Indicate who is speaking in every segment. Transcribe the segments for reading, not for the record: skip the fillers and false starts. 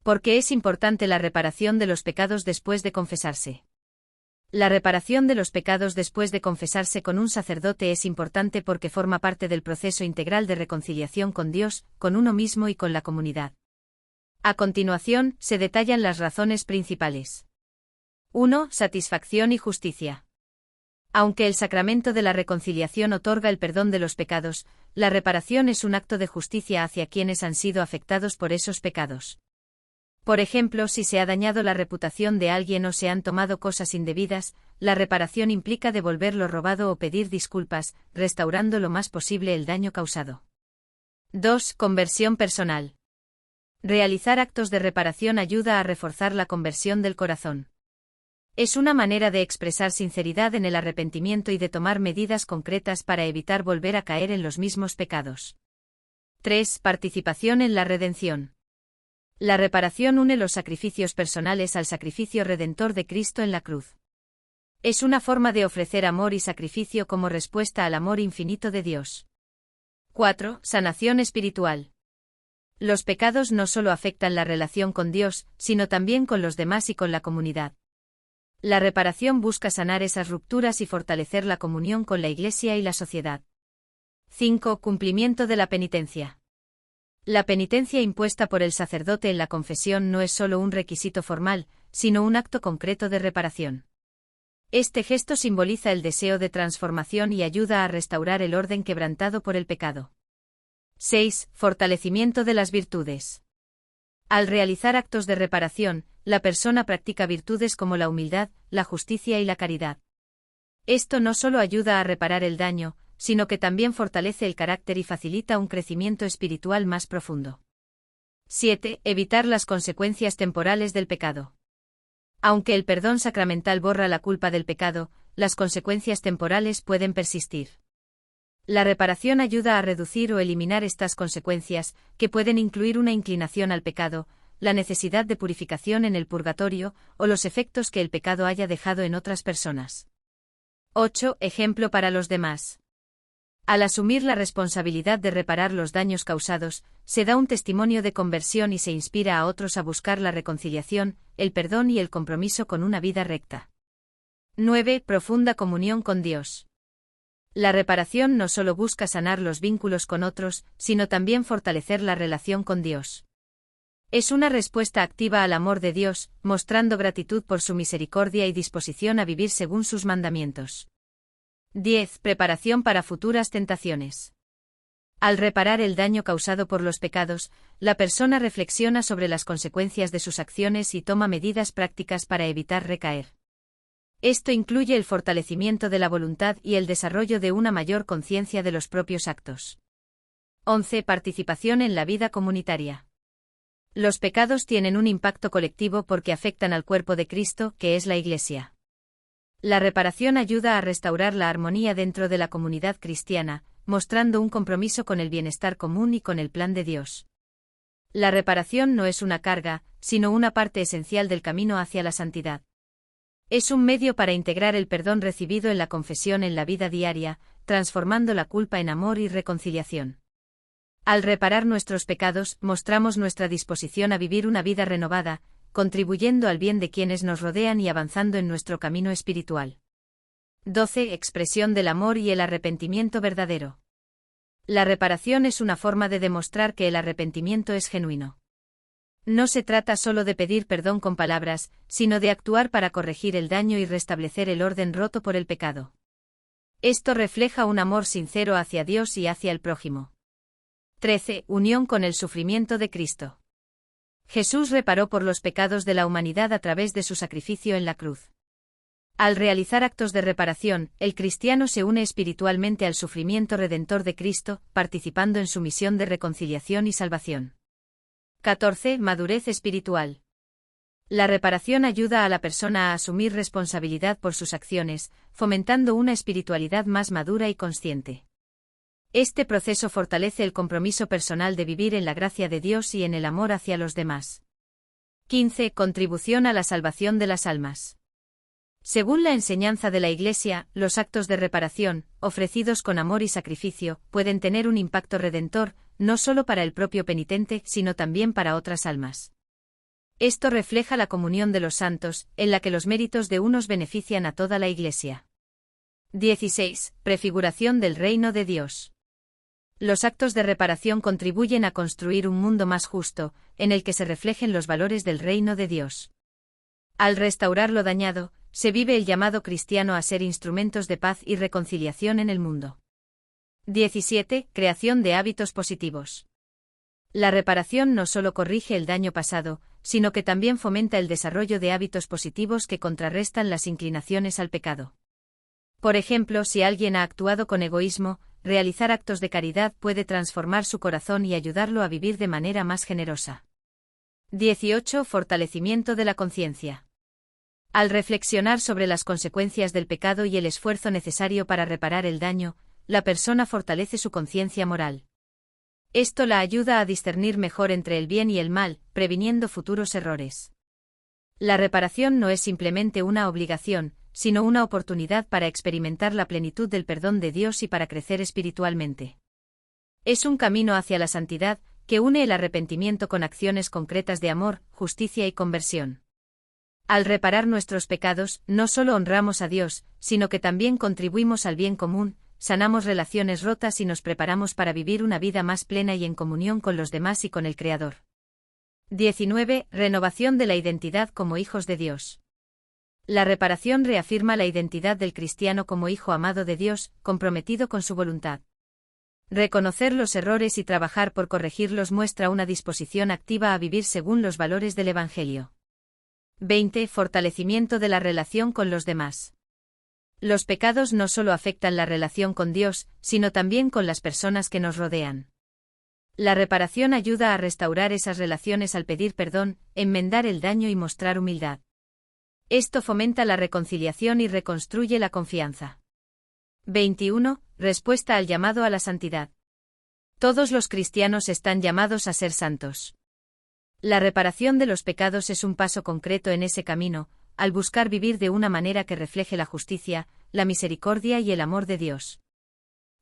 Speaker 1: ¿Por qué es importante la reparación de los pecados después de confesarse? La reparación de los pecados después de confesarse con un sacerdote es importante porque forma parte del proceso integral de reconciliación con Dios, con uno mismo y con la comunidad. A continuación, se detallan las razones principales. 1. Satisfacción y justicia. Aunque el sacramento de la reconciliación otorga el perdón de los pecados, la reparación es un acto de justicia hacia quienes han sido afectados por esos pecados. Por ejemplo, si se ha dañado la reputación de alguien o se han tomado cosas indebidas, la reparación implica devolver lo robado o pedir disculpas, restaurando lo más posible el daño causado. 2. Conversión personal. Realizar actos de reparación ayuda a reforzar la conversión del corazón. Es una manera de expresar sinceridad en el arrepentimiento y de tomar medidas concretas para evitar volver a caer en los mismos pecados. 3. Participación en la redención. La reparación une los sacrificios personales al sacrificio redentor de Cristo en la cruz. Es una forma de ofrecer amor y sacrificio como respuesta al amor infinito de Dios. 4. Sanación espiritual. Los pecados no solo afectan la relación con Dios, sino también con los demás y con la comunidad. La reparación busca sanar esas rupturas y fortalecer la comunión con la Iglesia y la sociedad. 5. Cumplimiento de la penitencia. La penitencia impuesta por el sacerdote en la confesión no es solo un requisito formal, sino un acto concreto de reparación. Este gesto simboliza el deseo de transformación y ayuda a restaurar el orden quebrantado por el pecado. 6. Fortalecimiento de las virtudes. Al realizar actos de reparación, la persona practica virtudes como la humildad, la justicia y la caridad. Esto no solo ayuda a reparar el daño, sino que también fortalece el carácter y facilita un crecimiento espiritual más profundo. 7. Evitar las consecuencias temporales del pecado. Aunque el perdón sacramental borra la culpa del pecado, las consecuencias temporales pueden persistir. La reparación ayuda a reducir o eliminar estas consecuencias, que pueden incluir una inclinación al pecado, la necesidad de purificación en el purgatorio, o los efectos que el pecado haya dejado en otras personas. 8. Ejemplo para los demás. Al asumir la responsabilidad de reparar los daños causados, se da un testimonio de conversión y se inspira a otros a buscar la reconciliación, el perdón y el compromiso con una vida recta. 9. Profunda comunión con Dios. La reparación no solo busca sanar los vínculos con otros, sino también fortalecer la relación con Dios. Es una respuesta activa al amor de Dios, mostrando gratitud por su misericordia y disposición a vivir según sus mandamientos. 10. Preparación para futuras tentaciones. Al reparar el daño causado por los pecados, la persona reflexiona sobre las consecuencias de sus acciones y toma medidas prácticas para evitar recaer. Esto incluye el fortalecimiento de la voluntad y el desarrollo de una mayor conciencia de los propios actos. 11. Participación en la vida comunitaria. Los pecados tienen un impacto colectivo porque afectan al cuerpo de Cristo, que es la Iglesia. La reparación ayuda a restaurar la armonía dentro de la comunidad cristiana, mostrando un compromiso con el bienestar común y con el plan de Dios. La reparación no es una carga, sino una parte esencial del camino hacia la santidad. Es un medio para integrar el perdón recibido en la confesión en la vida diaria, transformando la culpa en amor y reconciliación. Al reparar nuestros pecados, mostramos nuestra disposición a vivir una vida renovada, contribuyendo al bien de quienes nos rodean y avanzando en nuestro camino espiritual. 12. Expresión del amor y el arrepentimiento verdadero. La reparación es una forma de demostrar que el arrepentimiento es genuino. No se trata solo de pedir perdón con palabras, sino de actuar para corregir el daño y restablecer el orden roto por el pecado. Esto refleja un amor sincero hacia Dios y hacia el prójimo. 13. Unión con el sufrimiento de Cristo. Jesús reparó por los pecados de la humanidad a través de su sacrificio en la cruz. Al realizar actos de reparación, el cristiano se une espiritualmente al sufrimiento redentor de Cristo, participando en su misión de reconciliación y salvación. 14. Madurez espiritual. La reparación ayuda a la persona a asumir responsabilidad por sus acciones, fomentando una espiritualidad más madura y consciente. Este proceso fortalece el compromiso personal de vivir en la gracia de Dios y en el amor hacia los demás. 15. Contribución a la salvación de las almas. Según la enseñanza de la Iglesia, los actos de reparación, ofrecidos con amor y sacrificio, pueden tener un impacto redentor, no solo para el propio penitente, sino también para otras almas. Esto refleja la comunión de los santos, en la que los méritos de unos benefician a toda la Iglesia. 16. Prefiguración del reino de Dios. Los actos de reparación contribuyen a construir un mundo más justo, en el que se reflejen los valores del reino de Dios. Al restaurar lo dañado, se vive el llamado cristiano a ser instrumentos de paz y reconciliación en el mundo. 17. Creación de hábitos positivos. La reparación no solo corrige el daño pasado, sino que también fomenta el desarrollo de hábitos positivos que contrarrestan las inclinaciones al pecado. Por ejemplo, si alguien ha actuado con egoísmo, realizar actos de caridad puede transformar su corazón y ayudarlo a vivir de manera más generosa. 18. Fortalecimiento de la conciencia. Al reflexionar sobre las consecuencias del pecado y el esfuerzo necesario para reparar el daño, la persona fortalece su conciencia moral. Esto la ayuda a discernir mejor entre el bien y el mal, previniendo futuros errores. La reparación no es simplemente una obligación, sino una oportunidad para experimentar la plenitud del perdón de Dios y para crecer espiritualmente. Es un camino hacia la santidad, que une el arrepentimiento con acciones concretas de amor, justicia y conversión. Al reparar nuestros pecados, no solo honramos a Dios, sino que también contribuimos al bien común, sanamos relaciones rotas y nos preparamos para vivir una vida más plena y en comunión con los demás y con el Creador. 19. Renovación de la identidad como hijos de Dios. La reparación reafirma la identidad del cristiano como hijo amado de Dios, comprometido con su voluntad. Reconocer los errores y trabajar por corregirlos muestra una disposición activa a vivir según los valores del Evangelio. 20. Fortalecimiento de la relación con los demás. Los pecados no solo afectan la relación con Dios, sino también con las personas que nos rodean. La reparación ayuda a restaurar esas relaciones al pedir perdón, enmendar el daño y mostrar humildad. Esto fomenta la reconciliación y reconstruye la confianza. 21. Respuesta al llamado a la santidad. Todos los cristianos están llamados a ser santos. La reparación de los pecados es un paso concreto en ese camino, al buscar vivir de una manera que refleje la justicia, la misericordia y el amor de Dios.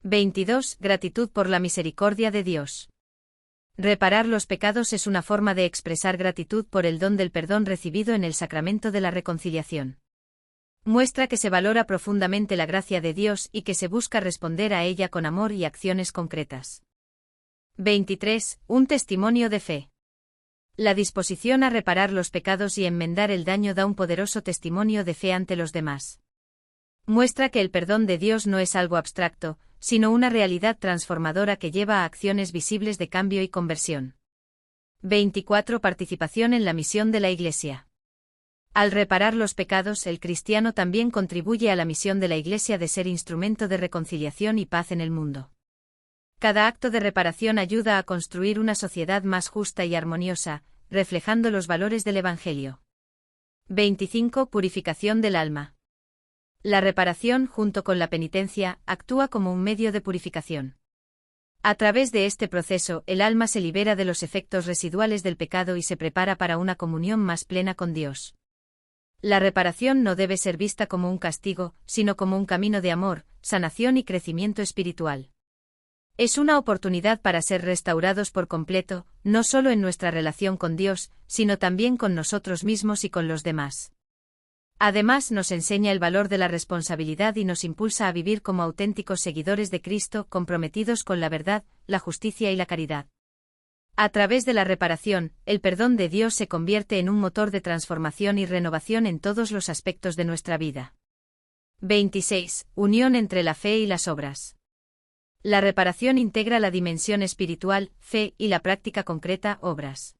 Speaker 1: 22. Gratitud por la misericordia de Dios. Reparar los pecados es una forma de expresar gratitud por el don del perdón recibido en el sacramento de la reconciliación. Muestra que se valora profundamente la gracia de Dios y que se busca responder a ella con amor y acciones concretas. 23. Un testimonio de fe. La disposición a reparar los pecados y enmendar el daño da un poderoso testimonio de fe ante los demás. Muestra que el perdón de Dios no es algo abstracto, sino una realidad transformadora que lleva a acciones visibles de cambio y conversión. 24. Participación en la misión de la Iglesia. Al reparar los pecados, el cristiano también contribuye a la misión de la Iglesia de ser instrumento de reconciliación y paz en el mundo. Cada acto de reparación ayuda a construir una sociedad más justa y armoniosa, reflejando los valores del Evangelio. 25. Purificación del alma. La reparación, junto con la penitencia, actúa como un medio de purificación. A través de este proceso, el alma se libera de los efectos residuales del pecado y se prepara para una comunión más plena con Dios. La reparación no debe ser vista como un castigo, sino como un camino de amor, sanación y crecimiento espiritual. Es una oportunidad para ser restaurados por completo, no solo en nuestra relación con Dios, sino también con nosotros mismos y con los demás. Además, nos enseña el valor de la responsabilidad y nos impulsa a vivir como auténticos seguidores de Cristo, comprometidos con la verdad, la justicia y la caridad. A través de la reparación, el perdón de Dios se convierte en un motor de transformación y renovación en todos los aspectos de nuestra vida. 26. Unión entre la fe y las obras. La reparación integra la dimensión espiritual, fe, y la práctica concreta, obras.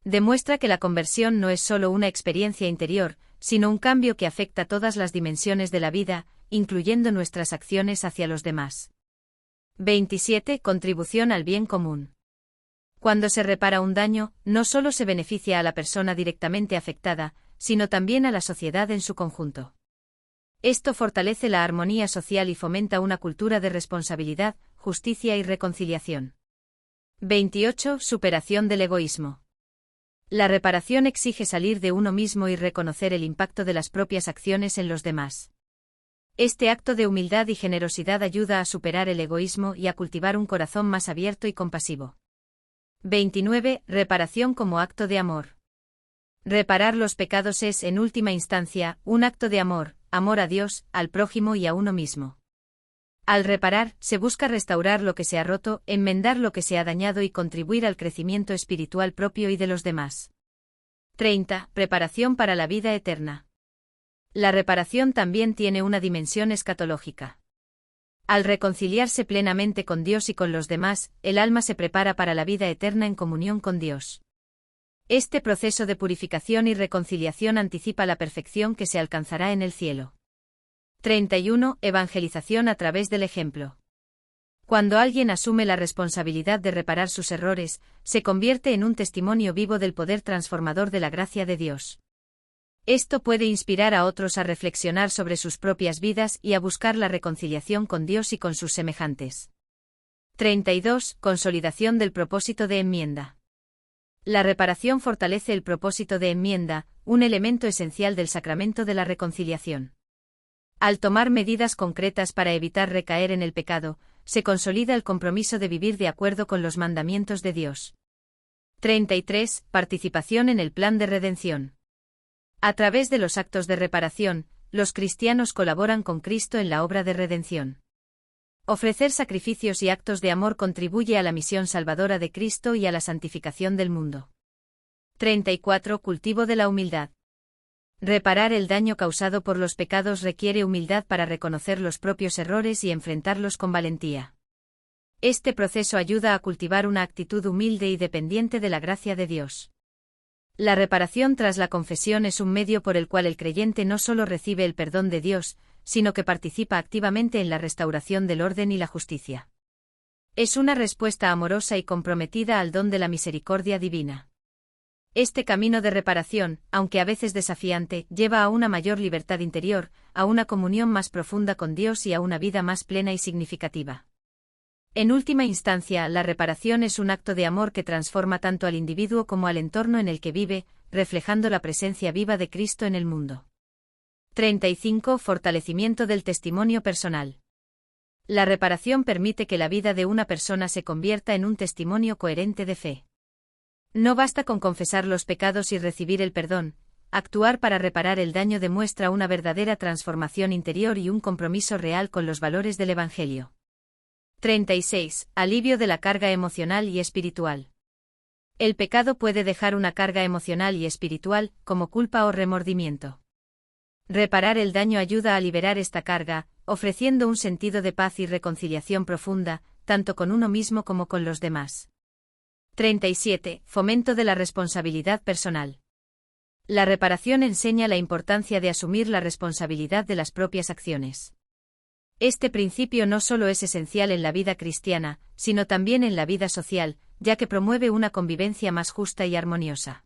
Speaker 1: Demuestra que la conversión no es solo una experiencia interior, sino un cambio que afecta todas las dimensiones de la vida, incluyendo nuestras acciones hacia los demás. 27. Contribución al bien común. Cuando se repara un daño, no solo se beneficia a la persona directamente afectada, sino también a la sociedad en su conjunto. Esto fortalece la armonía social y fomenta una cultura de responsabilidad, justicia y reconciliación. 28. Superación del egoísmo. La reparación exige salir de uno mismo y reconocer el impacto de las propias acciones en los demás. Este acto de humildad y generosidad ayuda a superar el egoísmo y a cultivar un corazón más abierto y compasivo. 29. Reparación como acto de amor. Reparar los pecados es, en última instancia, un acto de amor a Dios, al prójimo y a uno mismo. Al reparar, se busca restaurar lo que se ha roto, enmendar lo que se ha dañado y contribuir al crecimiento espiritual propio y de los demás. 30. Preparación para la vida eterna. La reparación también tiene una dimensión escatológica. Al reconciliarse plenamente con Dios y con los demás, el alma se prepara para la vida eterna en comunión con Dios. Este proceso de purificación y reconciliación anticipa la perfección que se alcanzará en el cielo. 31. Evangelización a través del ejemplo. Cuando alguien asume la responsabilidad de reparar sus errores, se convierte en un testimonio vivo del poder transformador de la gracia de Dios. Esto puede inspirar a otros a reflexionar sobre sus propias vidas y a buscar la reconciliación con Dios y con sus semejantes. 32. Consolidación del propósito de enmienda. La reparación fortalece el propósito de enmienda, un elemento esencial del sacramento de la reconciliación. Al tomar medidas concretas para evitar recaer en el pecado, se consolida el compromiso de vivir de acuerdo con los mandamientos de Dios. 33. Participación en el plan de redención. A través de los actos de reparación, los cristianos colaboran con Cristo en la obra de redención. Ofrecer sacrificios y actos de amor contribuye a la misión salvadora de Cristo y a la santificación del mundo. 34. Cultivo de la humildad. Reparar el daño causado por los pecados requiere humildad para reconocer los propios errores y enfrentarlos con valentía. Este proceso ayuda a cultivar una actitud humilde y dependiente de la gracia de Dios. La reparación tras la confesión es un medio por el cual el creyente no solo recibe el perdón de Dios, sino que participa activamente en la restauración del orden y la justicia. Es una respuesta amorosa y comprometida al don de la misericordia divina. Este camino de reparación, aunque a veces desafiante, lleva a una mayor libertad interior, a una comunión más profunda con Dios y a una vida más plena y significativa. En última instancia, la reparación es un acto de amor que transforma tanto al individuo como al entorno en el que vive, reflejando la presencia viva de Cristo en el mundo. 35. Fortalecimiento del testimonio personal. La reparación permite que la vida de una persona se convierta en un testimonio coherente de fe. No basta con confesar los pecados y recibir el perdón, actuar para reparar el daño demuestra una verdadera transformación interior y un compromiso real con los valores del Evangelio. 36. Alivio de la carga emocional y espiritual. El pecado puede dejar una carga emocional y espiritual, como culpa o remordimiento. Reparar el daño ayuda a liberar esta carga, ofreciendo un sentido de paz y reconciliación profunda, tanto con uno mismo como con los demás. 37. Fomento de la responsabilidad personal. La reparación enseña la importancia de asumir la responsabilidad de las propias acciones. Este principio no solo es esencial en la vida cristiana, sino también en la vida social, ya que promueve una convivencia más justa y armoniosa.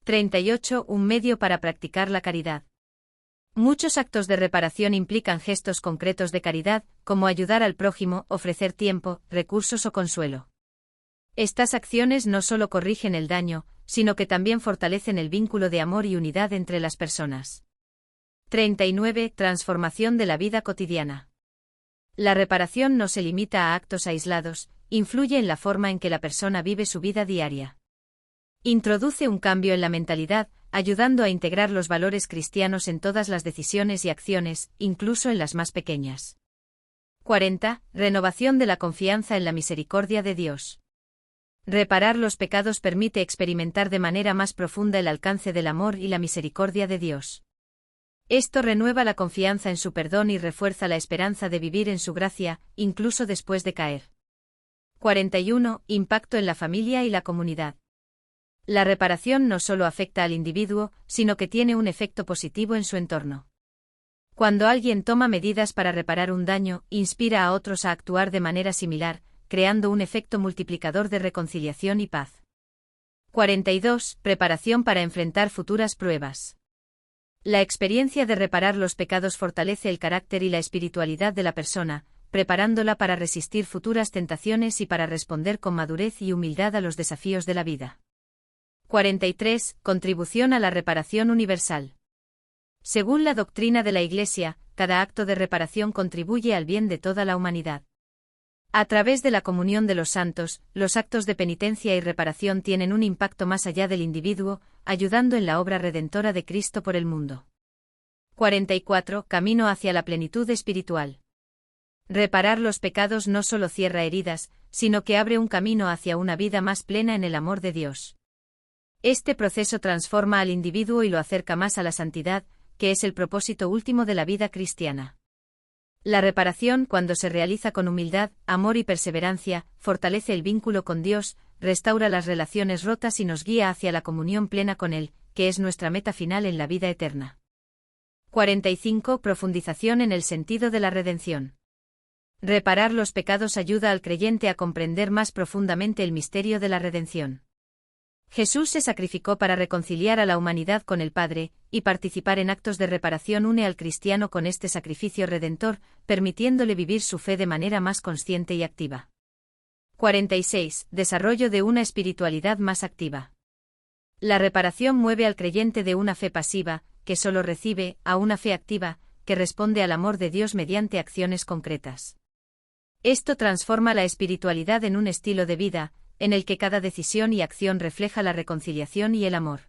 Speaker 1: 38. Un medio para practicar la caridad. Muchos actos de reparación implican gestos concretos de caridad, como ayudar al prójimo, ofrecer tiempo, recursos o consuelo. Estas acciones no solo corrigen el daño, sino que también fortalecen el vínculo de amor y unidad entre las personas. 39. Transformación de la vida cotidiana. La reparación no se limita a actos aislados, influye en la forma en que la persona vive su vida diaria. Introduce un cambio en la mentalidad, ayudando a integrar los valores cristianos en todas las decisiones y acciones, incluso en las más pequeñas. 40. Renovación de la confianza en la misericordia de Dios. Reparar los pecados permite experimentar de manera más profunda el alcance del amor y la misericordia de Dios. Esto renueva la confianza en su perdón y refuerza la esperanza de vivir en su gracia, incluso después de caer. 41. Impacto en la familia y la comunidad. La reparación no solo afecta al individuo, sino que tiene un efecto positivo en su entorno. Cuando alguien toma medidas para reparar un daño, inspira a otros a actuar de manera similar, creando un efecto multiplicador de reconciliación y paz. 42. Preparación para enfrentar futuras pruebas. La experiencia de reparar los pecados fortalece el carácter y la espiritualidad de la persona, preparándola para resistir futuras tentaciones y para responder con madurez y humildad a los desafíos de la vida. 43. Contribución a la reparación universal. Según la doctrina de la Iglesia, cada acto de reparación contribuye al bien de toda la humanidad. A través de la comunión de los santos, los actos de penitencia y reparación tienen un impacto más allá del individuo, ayudando en la obra redentora de Cristo por el mundo. 44. Camino hacia la plenitud espiritual. Reparar los pecados no solo cierra heridas, sino que abre un camino hacia una vida más plena en el amor de Dios. Este proceso transforma al individuo y lo acerca más a la santidad, que es el propósito último de la vida cristiana. La reparación, cuando se realiza con humildad, amor y perseverancia, fortalece el vínculo con Dios, restaura las relaciones rotas y nos guía hacia la comunión plena con Él, que es nuestra meta final en la vida eterna. 45. Profundización en el sentido de la redención. Reparar los pecados ayuda al creyente a comprender más profundamente el misterio de la redención. Jesús se sacrificó para reconciliar a la humanidad con el Padre, y participar en actos de reparación une al cristiano con este sacrificio redentor, permitiéndole vivir su fe de manera más consciente y activa. 46. Desarrollo de una espiritualidad más activa. La reparación mueve al creyente de una fe pasiva, que solo recibe, a una fe activa, que responde al amor de Dios mediante acciones concretas. Esto transforma la espiritualidad en un estilo de vida, en el que cada decisión y acción refleja la reconciliación y el amor.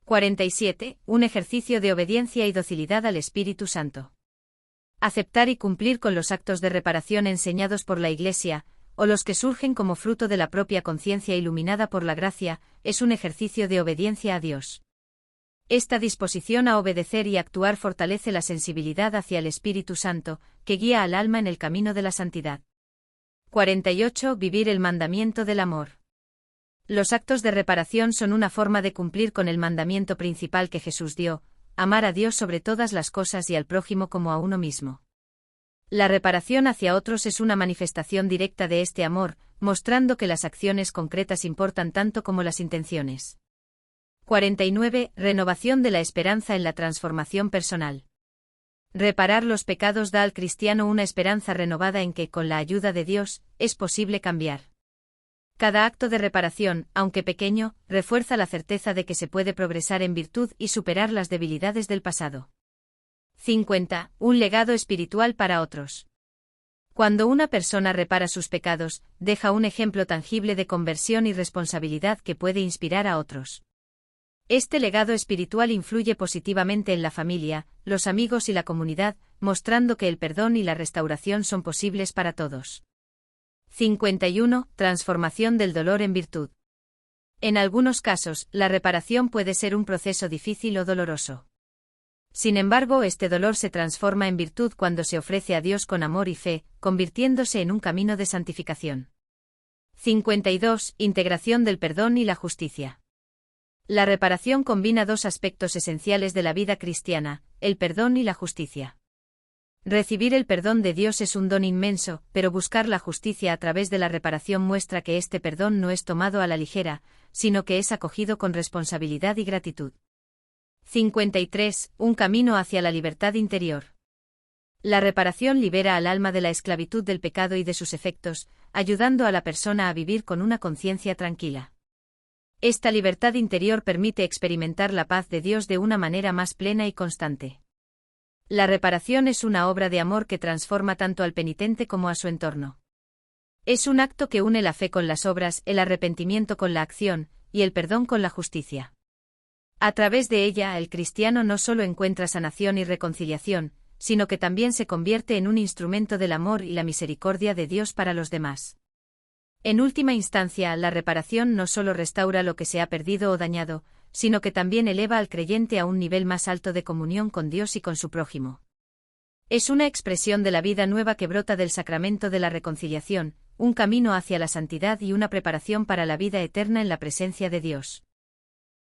Speaker 1: 47. Un ejercicio de obediencia y docilidad al Espíritu Santo. Aceptar y cumplir con los actos de reparación enseñados por la Iglesia, o los que surgen como fruto de la propia conciencia iluminada por la gracia, es un ejercicio de obediencia a Dios. Esta disposición a obedecer y actuar fortalece la sensibilidad hacia el Espíritu Santo, que guía al alma en el camino de la santidad. 48. Vivir el mandamiento del amor. Los actos de reparación son una forma de cumplir con el mandamiento principal que Jesús dio: amar a Dios sobre todas las cosas y al prójimo como a uno mismo. La reparación hacia otros es una manifestación directa de este amor, mostrando que las acciones concretas importan tanto como las intenciones. 49. Renovación de la esperanza en la transformación personal. Reparar los pecados da al cristiano una esperanza renovada en que, con la ayuda de Dios, es posible cambiar. Cada acto de reparación, aunque pequeño, refuerza la certeza de que se puede progresar en virtud y superar las debilidades del pasado. 50. Un legado espiritual para otros. Cuando una persona repara sus pecados, deja un ejemplo tangible de conversión y responsabilidad que puede inspirar a otros. Este legado espiritual influye positivamente en la familia, los amigos y la comunidad, mostrando que el perdón y la restauración son posibles para todos. 51. Transformación del dolor en virtud. En algunos casos, la reparación puede ser un proceso difícil o doloroso. Sin embargo, este dolor se transforma en virtud cuando se ofrece a Dios con amor y fe, convirtiéndose en un camino de santificación. 52. Integración del perdón y la justicia. La reparación combina dos aspectos esenciales de la vida cristiana: el perdón y la justicia. Recibir el perdón de Dios es un don inmenso, pero buscar la justicia a través de la reparación muestra que este perdón no es tomado a la ligera, sino que es acogido con responsabilidad y gratitud. 53. Un camino hacia la libertad interior. La reparación libera al alma de la esclavitud del pecado y de sus efectos, ayudando a la persona a vivir con una conciencia tranquila. Esta libertad interior permite experimentar la paz de Dios de una manera más plena y constante. La reparación es una obra de amor que transforma tanto al penitente como a su entorno. Es un acto que une la fe con las obras, el arrepentimiento con la acción, y el perdón con la justicia. A través de ella, el cristiano no solo encuentra sanación y reconciliación, sino que también se convierte en un instrumento del amor y la misericordia de Dios para los demás. En última instancia, la reparación no solo restaura lo que se ha perdido o dañado, sino que también eleva al creyente a un nivel más alto de comunión con Dios y con su prójimo. Es una expresión de la vida nueva que brota del sacramento de la reconciliación, un camino hacia la santidad y una preparación para la vida eterna en la presencia de Dios.